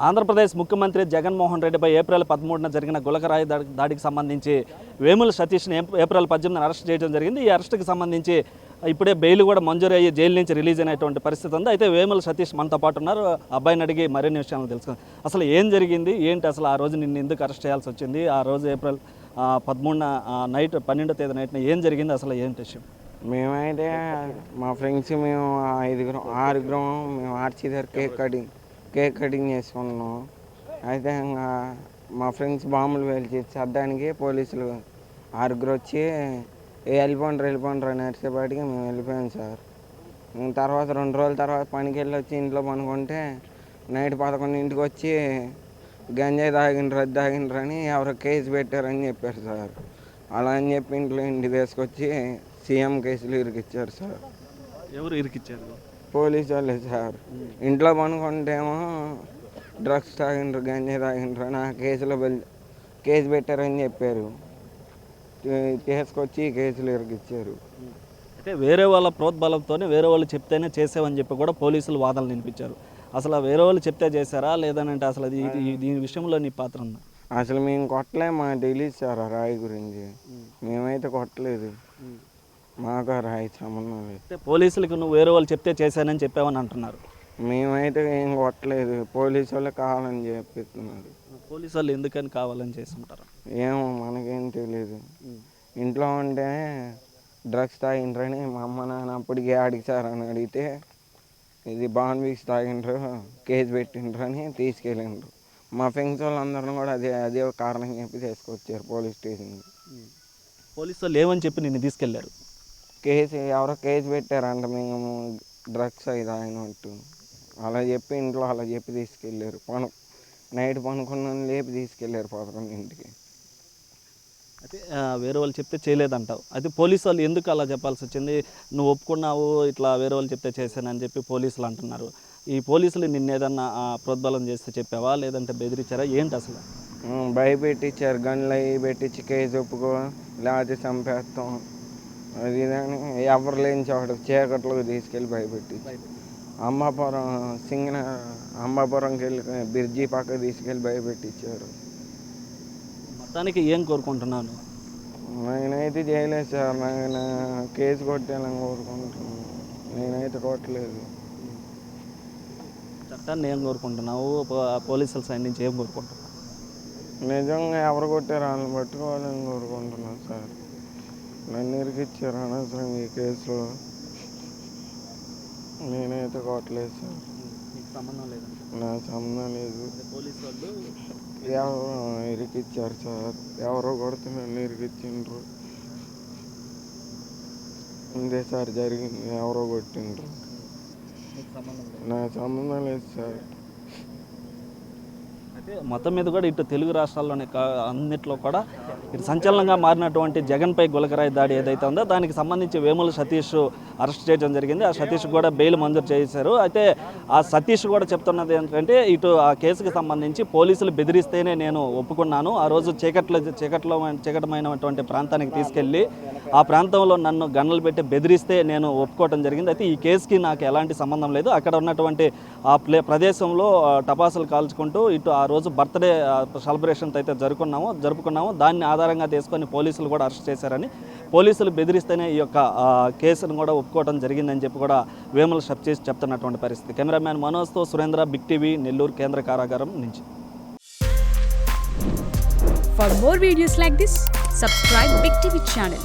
ఆంధ్రప్రదేశ్ ముఖ్యమంత్రి జగన్మోహన్ రెడ్డిపై ఏప్రిల్ 13న జరిగిన గులకరాయి దాడికి సంబంధించి వేముల సతీష్ని ఏప్రిల్ 18న అరెస్ట్ చేయడం జరిగింది. ఈ అరెస్టుకి సంబంధించి ఇప్పుడే బెయిల్ కూడా మంజూరు అయ్యి జైలు నుంచి రిలీజ్ అయినటువంటి పరిస్థితి ఉంది. అయితే వేముల సతీష్ మనతో పాటు ఉన్నారు. అబ్బాయిని అడిగి మరిన్ని విషయాలు తెలుసుకుందాం. అసలు ఏం జరిగింది, ఏంటి అసలు ఆ రోజు నిన్ను ఎందుకు అరెస్ట్ చేయాల్సి వచ్చింది, ఆ రోజు ఏప్రిల్ 13న నైట్ 12వ తేదీ నైట్న ఏం జరిగింది, అసలు ఏంటి విషయం? మేమైతే మా ఫ్రెండ్స్ మేము ఆరుగురం మేము ఆర్చి దగ్గర కేక్ కటింగ్ చేసుకున్నాం. అయితే ఇంకా మా ఫ్రెండ్స్ బాంబులు పేల్చి చద్దానికి పోలీసులు ఆరుగురు వచ్చి వెళ్ళిపోండ్రు అని అరిసేపాటికి మేము వెళ్ళిపోయాం సార్. తర్వాత 2 రోజుల తర్వాత పనికి వెళ్ళి వచ్చి ఇంట్లో పనుకుంటే నైట్ 11ంటికి వచ్చి గంజాయి తాగిండ్రు అని ఎవరో కేసు పెట్టారని చెప్పారు సార్. అలా అని చెప్పి ఇంటికి తీసుకొచ్చి సీఎం కేసులు ఇరికిచ్చారు సార్. ఎవరు ఇరికిచ్చారు? పోలీసు వాళ్ళే సార్. ఇంట్లో పనుకుంటేమో డ్రగ్స్ తాగిండ్రు, గంజాయి తాగిండ్రు అని ఆ కేసులో కేసు పెట్టారని చెప్పారు. తీసుకొచ్చి కేసులు ఇరికిచ్చారు. అయితే వేరే వాళ్ళ ప్రోద్బలంతోనే వేరే వాళ్ళు చెప్తేనే చేసావని చెప్పి కూడా పోలీసులు వాదనలు వినిపించారు. అసలు వేరే వాళ్ళు చెప్తే చేశారా లేదనంటే అసలు దీని విషయంలో నీ పాత్ర ఉందా? అసలు మేము కొట్టలే, మాకు తెలియదు సార్ ఆ రాయి గురించి. మేమైతే కొట్టలేదు, మాకు ఆ రాయి సంబంధం లేదు. అయితే పోలీసులకు నువ్వు వేరే వాళ్ళు చెప్తే చేశానని చెప్పావని అంటున్నారు. మేమైతే ఏం కొట్టలేదు, పోలీసు వాళ్ళు కావాలని చెప్పిస్తున్నారు. పోలీసు వాళ్ళు ఎందుకని కావాలని చేస్తుంటారు ఏమో మనకేం తెలియదు. ఇంట్లో ఉంటే డ్రగ్స్ తాగిండ్రని మా అమ్మ నాన్న అప్పటికే అడిగి సార్ అని అడిగితే ఇది బాన్ వీక్స్ తాగిండ్రు, కేసు పెట్టిండ్రు అని తీసుకెళ్ళిండ్రు. మా ఫ్రెండ్స్ వాళ్ళందరూ కూడా అదే కారణం చెప్పి తీసుకొచ్చారు పోలీస్ స్టేషన్కి. పోలీసు వాళ్ళు ఏమని చెప్పి నిన్ను తీసుకెళ్లారు? ఎవరో కేసు పెట్టారంట మేము డ్రగ్స్ అవి తాగినట్టు అలా చెప్పి ఇంట్లో అలా చెప్పి తీసుకెళ్ళారు. నైట్ పనుకున్నాను లేపి తీసుకెళ్ళారు 11ంటికి. అయితే వేరే వాళ్ళు చెప్తే చేయలేదంటావు. అయితే పోలీసు వాళ్ళు ఎందుకు అలా చెప్పాల్సి వచ్చింది? నువ్వు ఒప్పుకున్నావు ఇట్లా వేరే వాళ్ళు చెప్తే చేశానని చెప్పి పోలీసులు అంటున్నారు. ఈ పోలీసులు నిన్ను ఏదన్నా ప్రోద్బలం చేస్తే చెప్పావా లేదంటే బెదిరించారా, ఏంటి అసలు? భయపెట్టించారు, గన్లు అవి పెట్టించి కేసు ఒప్పుకో లేకపోతే చంపేస్తాం అది ఇదని ఎవరు లేని చోట చీకట్లోకి తీసుకెళ్ళి భయపెట్టి అంబాపురంకి వెళ్ళి బ్రిడ్జి పక్కకు తీసుకెళ్ళి భయపెట్టించారు. మొత్తానికి ఏం కోరుకుంటున్నాను? నేనైతే చేయలేదు సార్, నేను కేసు కొట్టేయాలని కోరుకుంటున్నాను. నేనైతే కొట్టలేదు. చట్టాన్ని ఏం కోరుకుంటున్నావు? పోలీసుల సైడ్ నుంచి ఏం కోరుకుంటున్నావు? నిజంగా ఎవరు కొట్టారు వాళ్ళని పట్టుకోవాలని కోరుకుంటున్నాను సార్. నన్ను ఇరికిచ్చారు అనవసరం ఈ కేసులో. నేనైతే కొట్టలేదు సార్. సంబంధం లేదు, నా సంబంధం లేదు. పోలీసు వాళ్ళు ఎవరో ఇరికిచ్చారు సార్, ఎవరో కొడితే నన్ను ఇరికిచ్చిండ్రు. ఇందే సార్ జరిగింది, ఎవరో కొట్టిండ్రు. నా సంబంధం లేదు సార్. అయితే మొత్తం మీద కూడా ఇటు తెలుగు రాష్ట్రాల్లోనే అన్నిట్లో కూడా ఇటు సంచలనంగా మారినటువంటి జగన్పై గులకరాయి దాడి ఏదైతే ఉందో దానికి సంబంధించి వేముల సతీష్ అరెస్ట్ చేయడం జరిగింది. ఆ సతీష్ కూడా బెయిల్ మంజూరు చేశారు. అయితే ఆ సతీష్ కూడా చెప్తున్నది ఏంటంటే ఇటు ఆ కేసుకు సంబంధించి పోలీసులు బెదిరిస్తేనే నేను ఒప్పుకున్నాను. ఆ రోజు చీకటమైనటువంటి ప్రాంతానికి తీసుకెళ్ళి ఆ ప్రాంతంలో నన్ను గన్నులు పెట్టి బెదిరిస్తే నేను ఒప్పుకోవడం జరిగింది. అయితే ఈ కేసుకి నాకు ఎలాంటి సంబంధం లేదు. అక్కడ ఉన్నటువంటి ఆ ప్రదేశంలో టపాసులు కాల్చుకుంటూ ఇటు ఆ రోజు బర్త్డే సెలబ్రేషన్ అయితే జరుపుకున్నాము. దాన్ని ఆధారంగా తీసుకొని పోలీసులు కూడా అరెస్ట్ చేశారని, పోలీసులు బెదిరిస్తేనే ఈ యొక్క కేసును కూడా ఒప్పుకోవడం జరిగిందని చెప్పి కూడా వేముల సతీష్ చెప్తున్నటువంటి పరిస్థితి. కెమెరామ్యాన్ మనోజ్తో సురేంద్ర, బిగ్ టీవీ, నెల్లూరు కేంద్ర కారాగారం నుంచి. For more videos like this, subscribe Big TV channel.